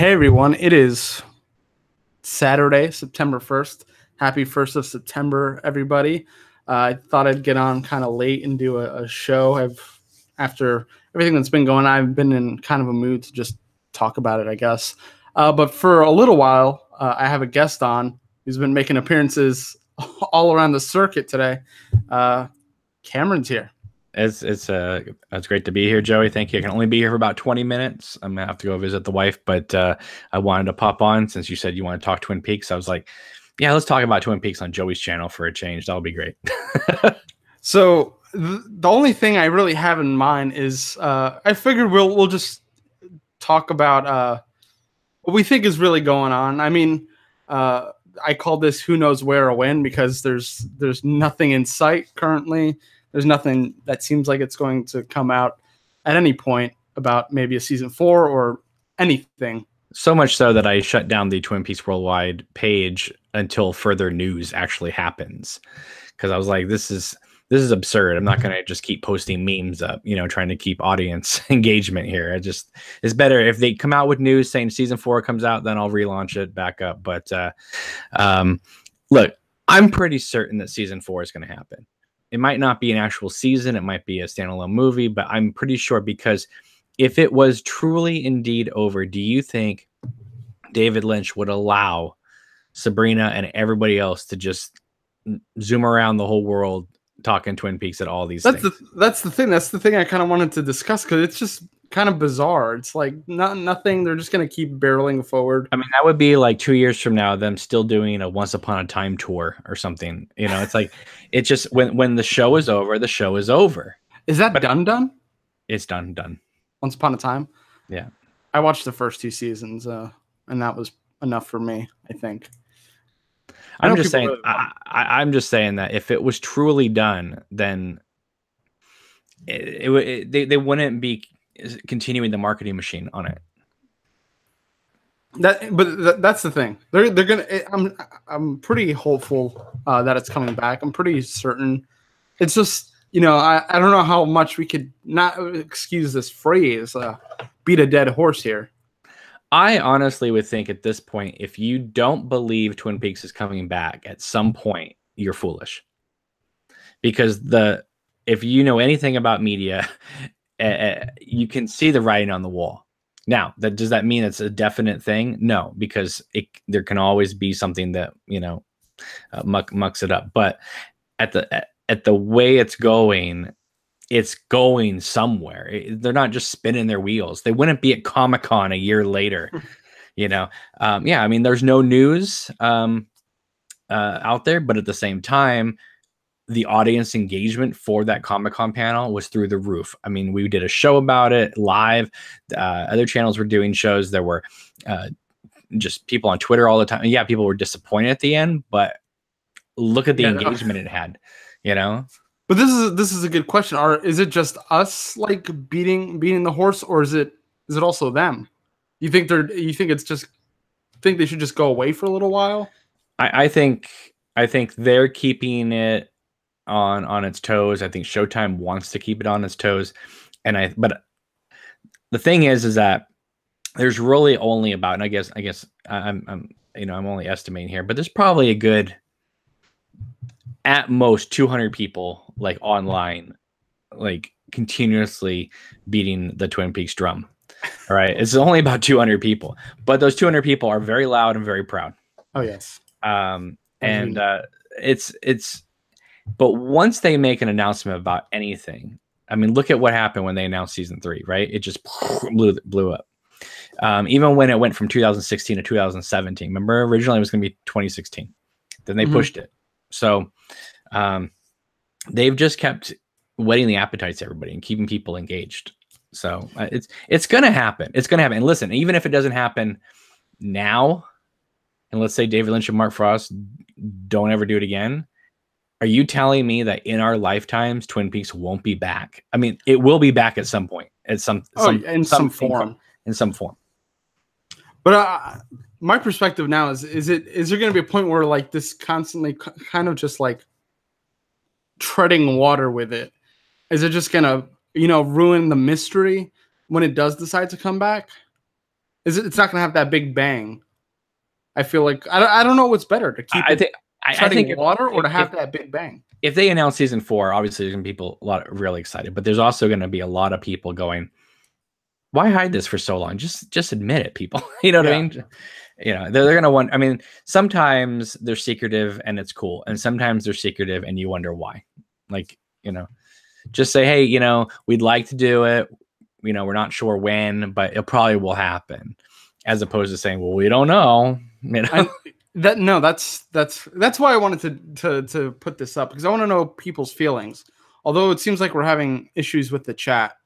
Hey everyone, it is Saturday, September 1st. Happy 1st of September, everybody. I thought I'd get on kind of late and do a show. After everything that's been going on, I've been in kind of a mood to just talk about it, I guess. But for a little while, I have a guest on who's been making appearances all around the circuit today. Cameron's here. It's great to be here, Joey. Thank you. I can only be here for about 20 minutes. I'm gonna have to go visit the wife, but I wanted to pop on since you said you want to talk Twin Peaks. I was like, yeah, let's talk about Twin Peaks on Joey's channel for a change. That'll be great. So the only thing I really have in mind is I figured we'll just talk about what we think is really going on. I mean, I call this "Who Knows Where or When" because there's nothing in sight currently. There's nothing that seems like it's going to come out at any point about maybe a season 4 or anything. So much so that I shut down the Twin Peaks Worldwide page until further news actually happens, because I was like, this is absurd. I'm not going to just keep posting memes up, trying to keep audience engagement here. It's better if they come out with news saying season 4 comes out, then I'll relaunch it back up. But look, I'm pretty certain that season 4 is going to happen. It might not be an actual season. It might be a standalone movie, but I'm pretty sure, because if it was truly indeed over, do you think David Lynch would allow Sabrina and everybody else to just zoom around the whole world talking Twin Peaks at all these things? That's the thing. That's the thing I kind of wanted to discuss, because it's just kind of bizarre. It's like nothing. They're just going to keep barreling forward. I mean, that would be like 2 years from now, them still doing a Once Upon a Time tour or something. It's like, it's just when the show is over, the show is over. Is that done? It's done. Once Upon a Time? Yeah. I watched the first 2 seasons, and that was enough for me, I think. I'm just saying that if it was truly done, then they wouldn't be continuing the marketing machine on it. That's the thing. They're gonna. I'm pretty hopeful that it's coming back. I'm pretty certain. It's just I don't know how much we could, not excuse this phrase, beat a dead horse here. I honestly would think at this point, if you don't believe Twin Peaks is coming back at some point, you're foolish. Because if you know anything about media, you can see the writing on the wall. Now, does that mean it's a definite thing? No, because there can always be something that mucks it up. But at the way it's going somewhere. They're not just spinning their wheels. They wouldn't be at Comic-Con a year later. Yeah, I mean, there's no news out there, but at the same time, the audience engagement for that Comic-Con panel was through the roof. I mean, we did a show about it live. Other channels were doing shows. There were just people on Twitter all the time. Yeah, people were disappointed at the end, but look at the engagement it had, But this is a good question. Is it just us like beating the horse, or is it also them? You think they should just go away for a little while? I think they're keeping it on its toes. I think Showtime wants to keep it on its toes, but the thing is that there's really only about, and I guess I'm only estimating here, but there's probably a good, at most, 200 people like online, like continuously beating the Twin Peaks drum. All right, it's only about 200 people, but those 200 people are very loud and very proud. Oh yes. But once they make an announcement about anything, I mean, look at what happened when they announced season 3, right? It just blew up. Even when it went from 2016 to 2017. Remember, originally it was going to be 2016. Then they pushed it. So they've just kept whetting the appetites to everybody and keeping people engaged. So it's going to happen. It's going to happen. And listen, even if it doesn't happen now, and let's say David Lynch and Mark Frost don't ever do it again, are you telling me that in our lifetimes Twin Peaks won't be back? I mean, it will be back at some point, in some form. But my perspective now is there going to be a point where like this constantly kind of just like treading water with it? Is it just going to ruin the mystery when it does decide to come back? It's not going to have that big bang. I feel like I don't know what's better, to keep I think water or to have that big bang. If they announce season 4, obviously there's going to be people really excited, but there's also going to be a lot of people going, why hide this for so long? Just admit it, people. You know what I mean? You know, they're going to want, I mean, sometimes they're secretive and it's cool. And sometimes they're secretive and you wonder why. Like, you know, just say, hey, you know, we'd like to do it. You know, we're not sure when, but it probably will happen. As opposed to saying, well, we don't know. You know? That's why I wanted to put this up, because I want to know people's feelings. Although it seems like we're having issues with the chat.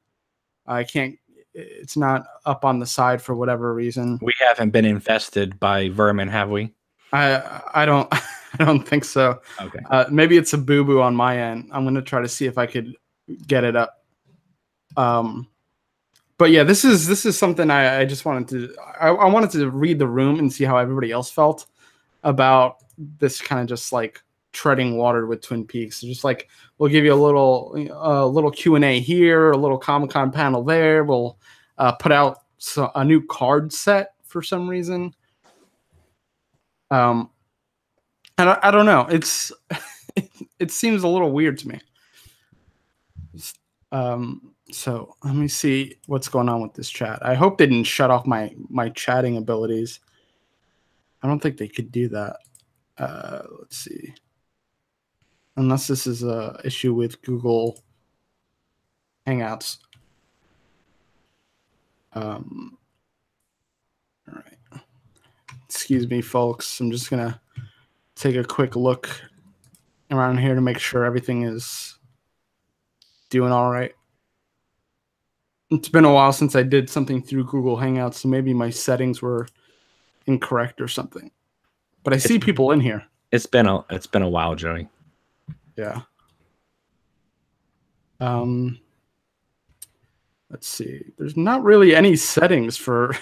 It's not up on the side for whatever reason. We haven't been infested by vermin, have we? I don't I don't think so. Okay. Maybe it's a boo-boo on my end. I'm gonna try to see if I could get it up. But yeah, this is something I just wanted to I wanted to read the room and see how everybody else felt about this kind of just like treading water with Twin Peaks. So just like, we'll give you a little Q&A here, a little Comic-Con panel there. We'll put out a new card set for some reason. And I don't know. It seems a little weird to me. So let me see what's going on with this chat. I hope they didn't shut off my chatting abilities. I don't think they could do that. Let's see. Unless this is a issue with Google Hangouts. All right. Excuse me, folks. I'm just gonna take a quick look around here to make sure everything is doing all right. It's been a while since I did something through Google Hangouts, so maybe my settings were incorrect or something. But I see people in here. It's been a while, Joey. Yeah. Let's see. There's not really any settings for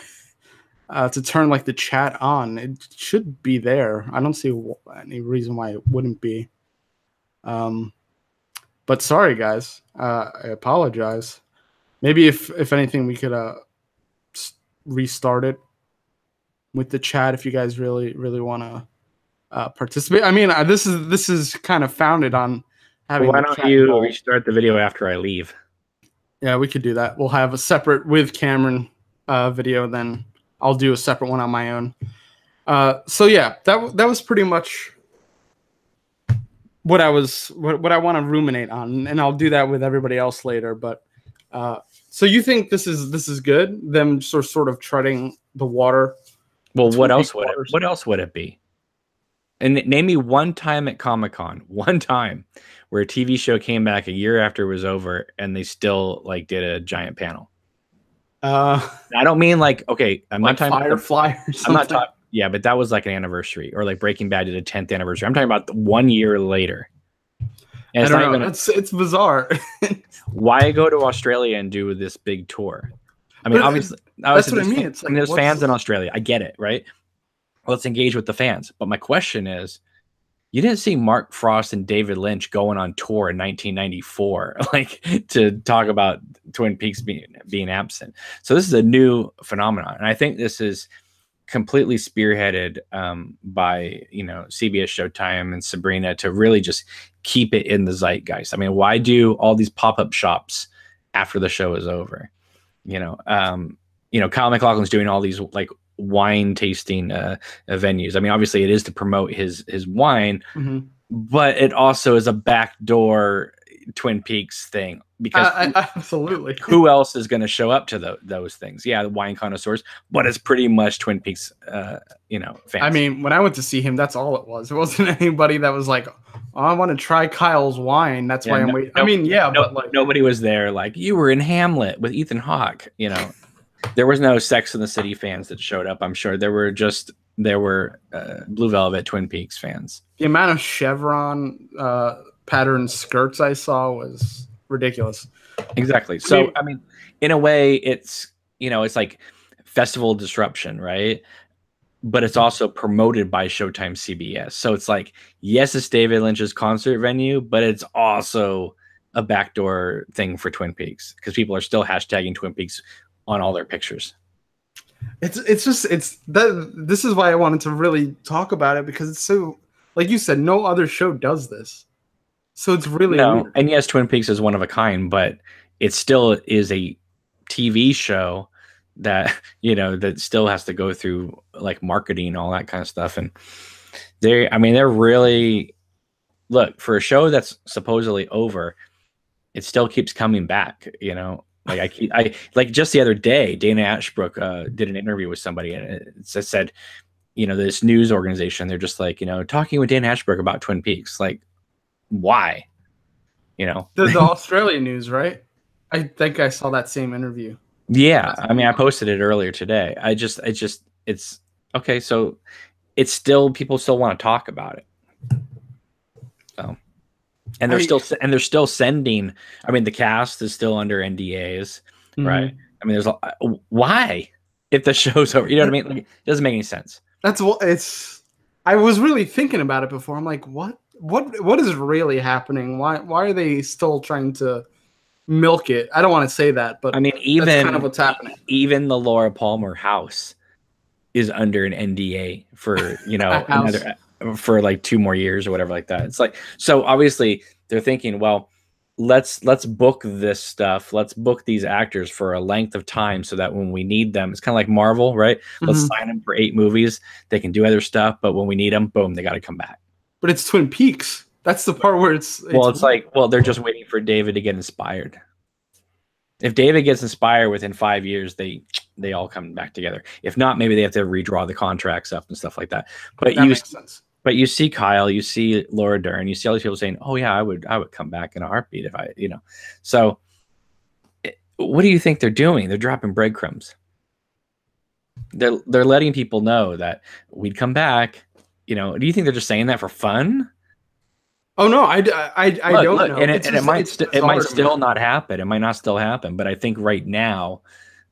to turn like the chat on. It should be there. I don't see any reason why it wouldn't be. But sorry, guys. I apologize. Maybe if anything, we could restart it with the chat if you guys really want to participate. I mean, this is kind of founded on having. Why don't you restart the video after I leave? Yeah, we could do that. We'll have a separate with Cameron video, then I'll do a separate one on my own. So yeah, that was pretty much what I want to ruminate on, and I'll do that with everybody else later. But so you think this is good? Them sort of treading the water. Well, what else would it be? And name me one time at Comic-Con, one time where a TV show came back a year after it was over and they still like did a giant panel. I don't mean like, okay, I'm like not talking Firefly or something. I'm not talking. Yeah, but that was like an anniversary, or like Breaking Bad did a 10th anniversary. I'm talking about 1 year later. And I don't know. It's bizarre. Why go to Australia and do this big tour? I mean, obviously that's what I mean. It's like, there's fans in Australia. I get it, right? Let's engage with the fans. But my question is, you didn't see Mark Frost and David Lynch going on tour in 1994, like to talk about Twin Peaks being absent. So this is a new phenomenon, and I think this is completely spearheaded by CBS, Showtime, and Sabrina to really just keep it in the zeitgeist. I mean, why do all these pop-up shops after the show is over? Kyle MacLachlan's doing all these like wine tasting venues. I mean, obviously it is to promote his wine, but it also is a backdoor Twin Peaks thing, because absolutely, who else is going to show up to those things? Yeah, the wine connoisseurs, but it's pretty much Twin Peaks fans. I mean, when I went to see him, that's all it was. It wasn't anybody that was like, oh, I want to try Kyle's wine, that's why I'm waiting. I mean, but like nobody was there like, you were in Hamlet with Ethan Hawke. There was no Sex and the City fans that showed up. I'm sure there were Blue Velvet Twin Peaks fans. The amount of chevron pattern skirts I saw was ridiculous. Exactly. So I mean, in a way, it's it's like festival disruption, right? But it's also promoted by Showtime CBS. So it's like, yes, it's David Lynch's concert venue, but it's also a backdoor thing for Twin Peaks, because people are still hashtagging Twin Peaks on all their pictures. This is why I wanted to really talk about it, because it's so, like you said, no other show does this. So it's really weird. And yes, Twin Peaks is one of a kind, but it still is a TV show that, you know, that still has to go through like marketing, all that kind of stuff. And they're really, look, for a show that's supposedly over, it still keeps coming back, you know. Like I like just the other day, Dana Ashbrook did an interview with somebody, and it said, you know, this news organization, they're just like, you know, talking with Dana Ashbrook about Twin Peaks. Like, why? You know, the Australian news, right? I think I saw that same interview. Yeah, I mean, I posted it earlier today. It's okay. So it's still, people still want to talk about it. So, and they're still sending. I mean, the cast is still under NDAs, right? I mean, why, if the show's over, you know what I mean? Like, it doesn't make any sense. I was really thinking about it before. I'm like, what is really happening? Why are they still trying to milk it? I don't want to say that, but I mean, even that's kind of what's happening. Even the Laura Palmer house is under an NDA for, you know, for like 2 more years or whatever like that. It's like, so obviously they're thinking, well, let's book this stuff. Let's book these actors for a length of time so that when we need them, it's kind of like Marvel, right? Let's sign them for 8 movies. They can do other stuff, but when we need them, boom, they got to come back. But it's Twin Peaks. That's the part where it's like, well, they're just waiting for David to get inspired. If David gets inspired within 5 years, they all come back together. If not, maybe they have to redraw the contracts up and stuff like that. But that makes sense. But you see Kyle, you see Laura Dern, you see all these people saying, "Oh yeah, I would come back in a heartbeat if I, you know." So, what do you think they're doing? They're dropping breadcrumbs. They're letting people know that we'd come back. You know, do you think they're just saying that for fun? Oh no, I don't know. And it might still not happen. It might not still happen. But I think right now,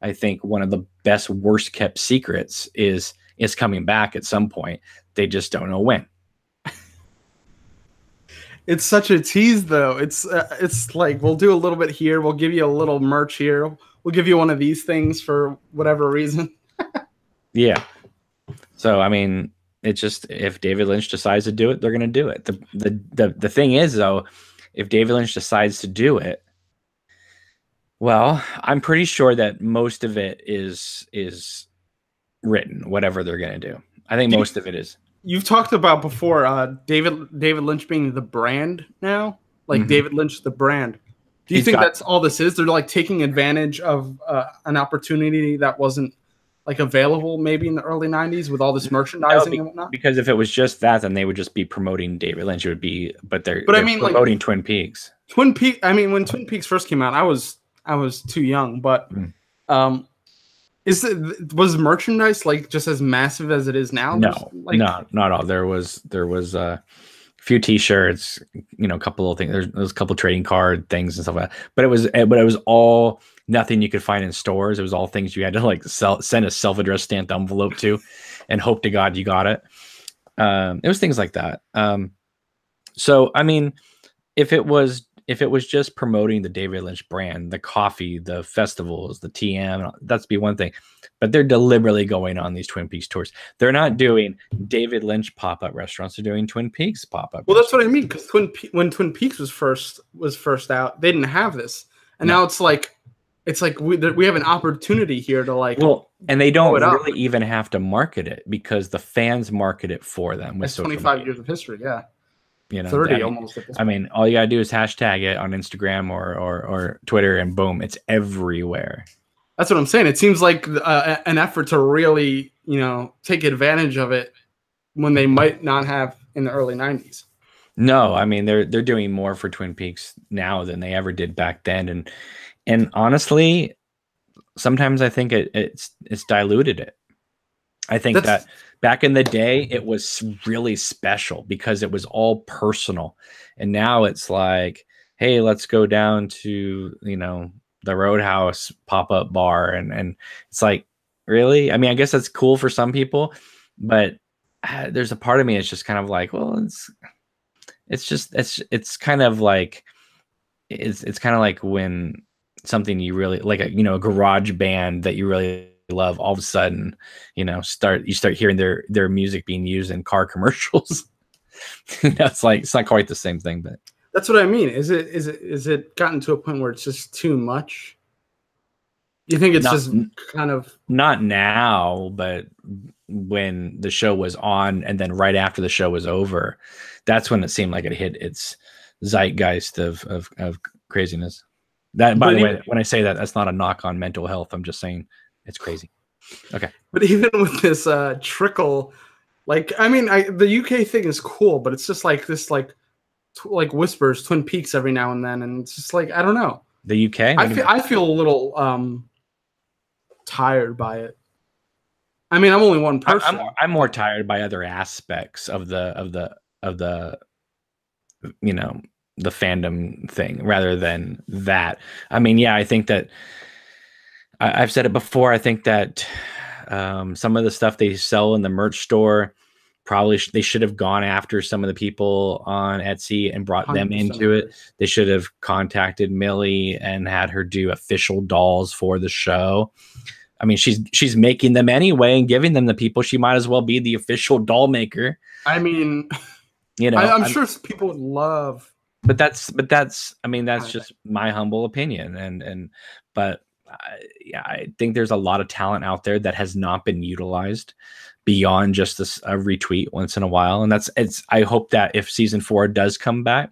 I think one of the best, worst kept secrets is coming back at some point. They just don't know when. It's such a tease, though. It's like, we'll do a little bit here. We'll give you a little merch here. We'll give you one of these things for whatever reason. Yeah. So I mean, it's just, if David Lynch decides to do it, they're going to do it. The thing is, though, if David Lynch decides to do it, well, I'm pretty sure that most of it is written, whatever they're going to do. I think most of it is. You've talked about before David Lynch being the brand now, like David Lynch, the brand. Do you think that's all this is? They're like taking advantage of an opportunity that wasn't like available maybe in the early 90s with all this merchandising and whatnot? Because if it was just that, then they would just be promoting David Lynch. It would be, but they're promoting like, Twin Peaks. Twin Peaks. I mean, when Twin Peaks first came out, I was too young, but was merchandise like just as massive as it is now? No, no, not all. There was a few T-shirts, you know, a couple of things. There's a couple of trading card things and stuff like that. But it was all nothing you could find in stores. It was all things you had to like send a self-addressed stamped envelope to, and hope to God you got it. It was things like that. So I mean, if it was just promoting the David Lynch brand, the coffee, the festivals, the TM, that's be one thing. But they're deliberately going on these Twin Peaks tours. They're not doing David Lynch pop-up restaurants. They're doing Twin Peaks pop-up. Well, that's what I mean. Because when Twin Peaks was first out, they didn't have this, and now it's like we have an opportunity here to like. Well, and they don't really even have to market it, because the fans market it for them with social 25 media. Years of history, yeah. You know, 30 almost. I mean, all you gotta do is hashtag it on Instagram or Twitter, and boom, it's everywhere. That's what I'm saying. It seems like an effort to really, you know, take advantage of it when they might not have in the early 90s. No, I mean they're doing more for Twin Peaks now than they ever did back then, and honestly, sometimes I think it's diluted it. I think that back in the day, it was really special because it was all personal. And now it's like, hey, let's go down to, you know, the Roadhouse pop-up bar. And it's like, really? I mean, I guess that's cool for some people, but there's a part of me that's just kind of like, well, it's kind of like, it's kind of like when something you really like, a garage band that you really love, all of a sudden, you start hearing their music being used in car commercials. It's not quite the same thing, but that's what I mean. Is it gotten to a point where it's just too much? You think it's just kind of not now, but when the show was on and then right after the show was over, that's when it seemed like it hit its zeitgeist of craziness. That, by the way, when I say that, that's not a knock on mental health. I'm just saying it's crazy. Okay. But even with this trickle, the UK thing is cool, but it's just like this, like whispers, Twin Peaks every now and then, and it's just like, I don't know. The UK? I feel a little tired by it. I mean, I'm only one person. I'm more tired by other aspects of the the fandom thing rather than that. I mean, yeah, I think that I've said it before. I think that some of the stuff they sell in the merch store, probably they should have gone after some of the people on Etsy and brought them into it. They should have contacted Millie and had her do official dolls for the show. I mean, she's making them anyway and giving them to people. She might as well be the official doll maker. I mean, I'm sure people would love. But that's I mean, that's just my humble opinion. But I think there's a lot of talent out there that has not been utilized beyond just a retweet once in a while. And I hope that if season 4 does come back,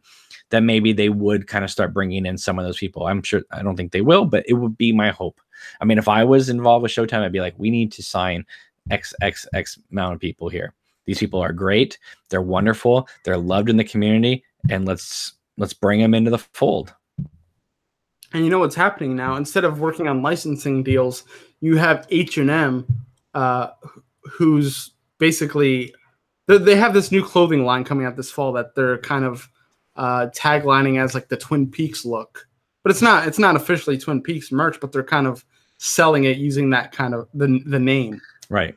that maybe they would kind of start bringing in some of those people. I'm sure, I don't think they will, but it would be my hope. I mean, if I was involved with Showtime, I'd be like, we need to sign X amount of people here. These people are great. They're wonderful. They're loved in the community, and let's bring them into the fold. And you know what's happening now? Instead of working on licensing deals, you have H&M, who's basically they have this new clothing line coming out this fall that they're kind of taglining as like the Twin Peaks look, but it's not officially Twin Peaks merch, but they're kind of selling it using that kind of the name, right?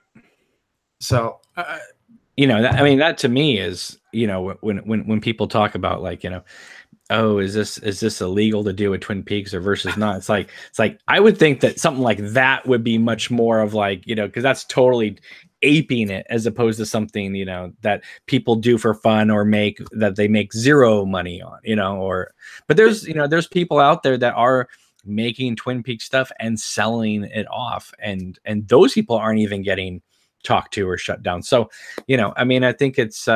So that to me is, when people talk about, like, oh, is this illegal to do with Twin Peaks or versus not? It's like I would think that something like that would be much more of like, because that's totally aping it, as opposed to something, that people do for fun or that they make zero money on, but there's people out there that are making Twin Peaks stuff and selling it off, and those people aren't even getting talked to or shut down. So, I mean, I think it's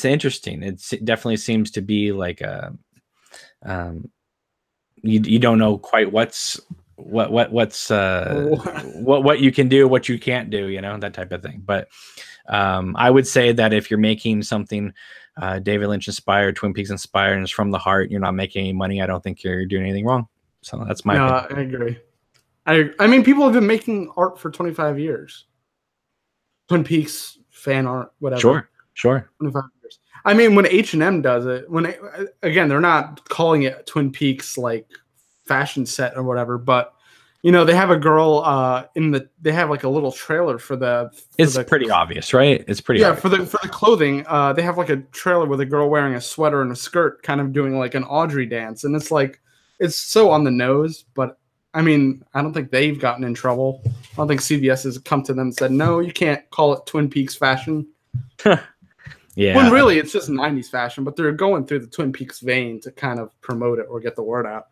interesting. It definitely seems to be like you don't know quite what's what you can do, what you can't do, that type of thing. But I would say that if you're making something David Lynch inspired, Twin Peaks inspired, and it's from the heart, you're not making any money, I don't think you're doing anything wrong. So that's my opinion. I agree. I mean, people have been making art for 25 years. Twin Peaks fan art, whatever. Sure. 25 years. I mean, when H&M does it, again, they're not calling it Twin Peaks like fashion set or whatever, but they have a girl they have like a little trailer for it's pretty obvious, right? It's pretty obvious. for the clothing, they have like a trailer with a girl wearing a sweater and a skirt, kind of doing like an Audrey dance, and it's like, it's so on the nose, but I mean, I don't think they've gotten in trouble. I don't think CBS has come to them and said, no, you can't call it Twin Peaks fashion. Yeah. When really it's just 90s fashion, but they're going through the Twin Peaks vein to kind of promote it or get the word out.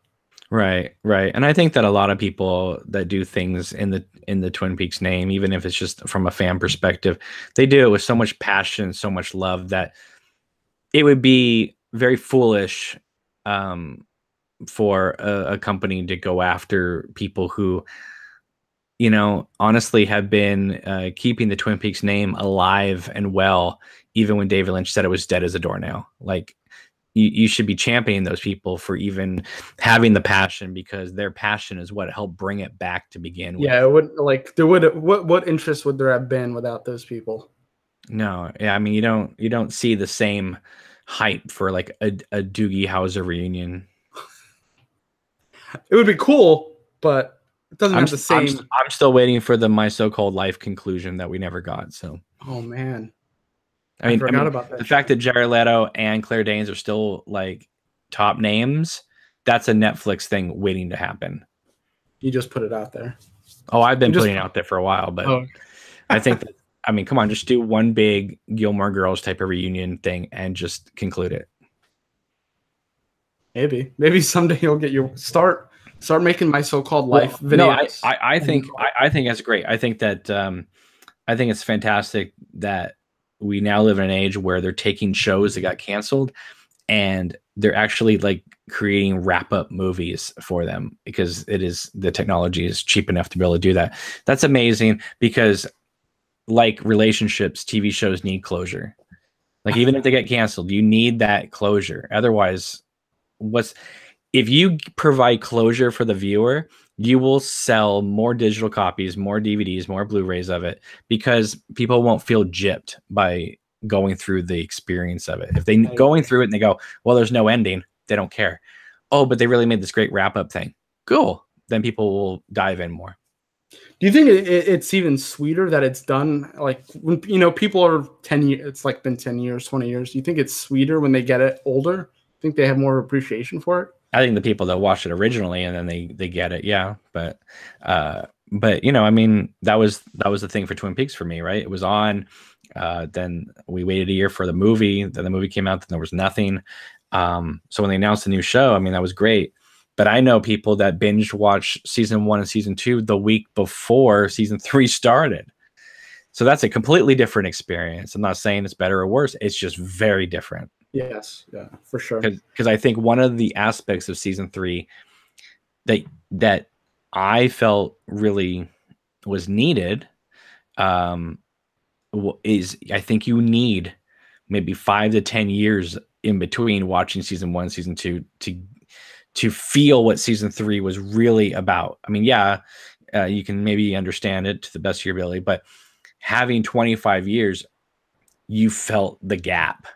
Right. And I think that a lot of people that do things in the Twin Peaks name, even if it's just from a fan perspective, they do it with so much passion, so much love, that it would be very foolish for a company to go after people who, honestly have been keeping the Twin Peaks name alive and well, even when David Lynch said it was dead as a doornail. Like, you should be championing those people for even having the passion, because their passion is what helped bring it back to begin with. Yeah, what interest would there have been without those people? No, yeah, I mean, you don't see the same hype for like a Doogie Howser reunion. It would be cool, but it doesn't have the same. I'm still waiting for the My So-Called Life conclusion that we never got. So, oh man, I forgot about that. The fact that Jared Leto and Claire Danes are still like top names, that's a Netflix thing waiting to happen. You just put it out there. Oh, I've been putting it out there for a while, but I think that, I mean, come on, just do one big Gilmore Girls type of reunion thing and just conclude it. Maybe someday you'll get your start making my so-called life videos. No, I think that's great. I think that I think it's fantastic that we now live in an age where they're taking shows that got canceled and they're actually like creating wrap-up movies for them, because the technology is cheap enough to be able to do that. That's amazing, because like relationships, TV shows need closure. Like even if they get canceled, you need that closure. Otherwise, if you provide closure for the viewer, you will sell more digital copies, more DVDs, more Blu-rays of it, because people won't feel gypped by going through the experience of it. If they going through it and they go, well, there's no ending, they don't care. Oh, but they really made this great wrap-up thing. Cool. Then people will dive in more. Do you think it's even sweeter that it's done like when people are 10 years? It's like been 10 years, 20 years. Do you think it's sweeter when they get it older? Think they have more appreciation for it? I think the people that watched it originally and then they get it, yeah. But I mean, that was the thing for Twin Peaks for me, right? It was on. Then we waited a year for the movie. Then the movie came out. Then there was nothing. So when they announced the new show, I mean, that was great. But I know people that binge watched season 1 and season 2 the week before season 3 started. So that's a completely different experience. I'm not saying it's better or worse. It's just very different. Yes, yeah, for sure. Because I think one of the aspects of season 3 that I felt really was needed is I think you need maybe 5 to 10 years in between watching season 1, season 2 to feel what season 3 was really about. I mean, you can maybe understand it to the best of your ability, but having 25 years, you felt the gap.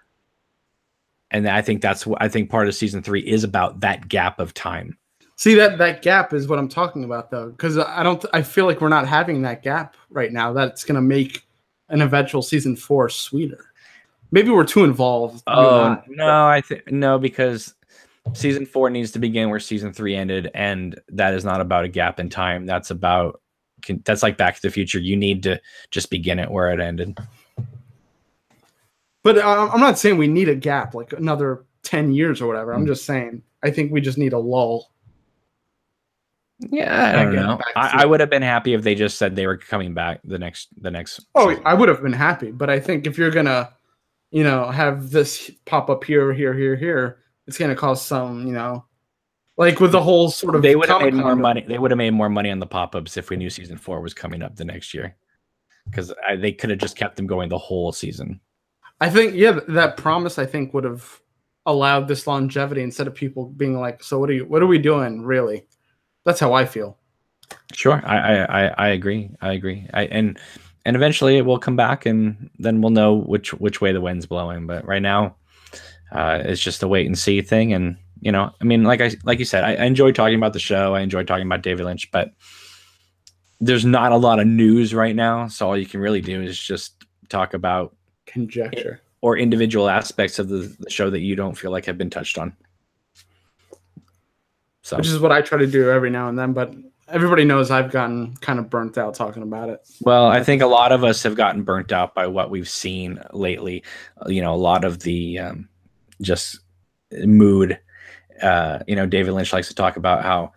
And I think part of season 3 is about that gap of time. See, that gap is what I'm talking about, though, because I feel like we're not having that gap right now. That's going to make an eventual season 4 sweeter. Maybe we're too involved. Oh, no, because season 4 needs to begin where season 3 ended, and that is not about a gap in time. That's like Back to the Future. You need to just begin it where it ended. But I'm not saying we need a gap, like another 10 years or whatever. I'm just saying I think we just need a lull. Yeah, I don't know. I would have been happy if they just said they were coming back the next. Oh, season. I would have been happy, but I think if you're gonna, have this pop up here, it's gonna cost some, like with the whole sort of. They would have made more money. They would have made more money on the pop ups if we knew season 4 was coming up the next year, because they could have just kept them going the whole season. I think, that promise I think would have allowed this longevity instead of people being like, so what are we doing really? That's how I feel. Sure. I agree. And eventually it will come back, and then we'll know which way the wind's blowing. But right now, it's just a wait and see thing. And, I mean, like you said, I enjoy talking about the show. I enjoy talking about David Lynch, but there's not a lot of news right now. So all you can really do is just talk about conjecture or individual aspects of the show that you don't feel like have been touched on. So, which is what I try to do every now and then, but everybody knows I've gotten kind of burnt out talking about it. Well, I think a lot of us have gotten burnt out by what we've seen lately. A lot of the just mood. David Lynch likes to talk about how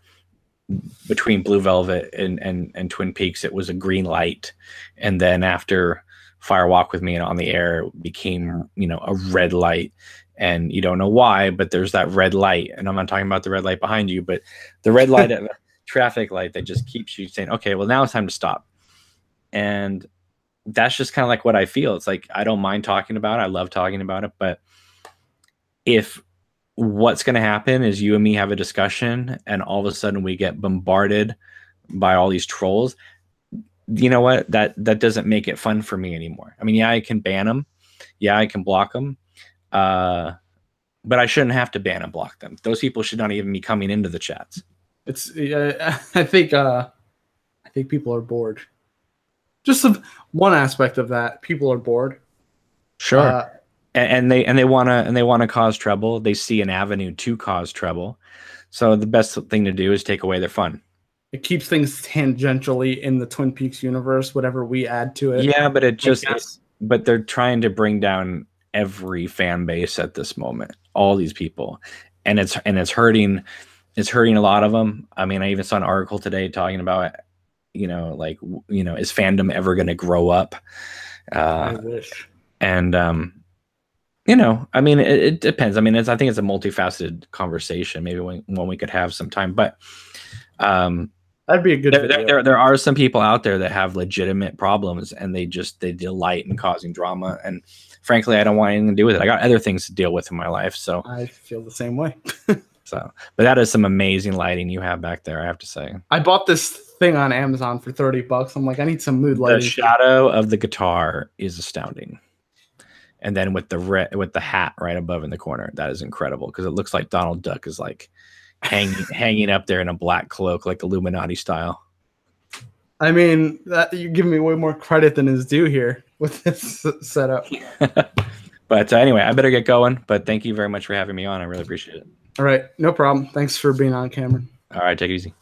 between Blue Velvet and Twin Peaks, it was a green light, and then after Fire Walk with Me and On the Air became, a red light, and you don't know why, but there's that red light. And I'm not talking about the red light behind you, but the red light at a traffic light that just keeps you saying, okay, well, now it's time to stop. And that's just kind of like what I feel. It's like, I don't mind talking about it. I love talking about it. But if what's going to happen is you and me have a discussion and all of a sudden we get bombarded by all these trolls, you know what? That doesn't make it fun for me anymore. I mean, yeah, I can ban them. Yeah, I can block them. But I shouldn't have to ban and block them. Those people should not even be coming into the chats. I think people are bored. Just one aspect of that, people are bored. Sure. And they want to cause trouble. They see an avenue to cause trouble. So the best thing to do is take away their fun. it keeps things tangentially in the Twin Peaks universe, whatever we add to it. Yeah, but but they're trying to bring down every fan base at this moment, all these people, and it's hurting a lot of them. I mean, I even saw an article today talking about, like, is fandom ever going to grow up? I wish. And I mean, it depends. I mean, I think it's a multifaceted conversation. Maybe when we could have some time, but that'd be a good video. There are some people out there that have legitimate problems, and they delight in causing drama. And frankly, I don't want anything to do with it. I got other things to deal with in my life. So I feel the same way. But that is some amazing lighting you have back there, I have to say. I bought this thing on Amazon for $30. I'm like, I need some mood lighting. The shadow of the guitar is astounding. And then with the hat right above in the corner, that is incredible, because it looks like Donald Duck is like hanging up there in a black cloak, like Illuminati style. I mean, you're giving me way more credit than is due here with this setup. But anyway, I better get going. But thank you very much for having me on. I really appreciate it. All right, no problem. Thanks for being on, Cameron. All right, take it easy.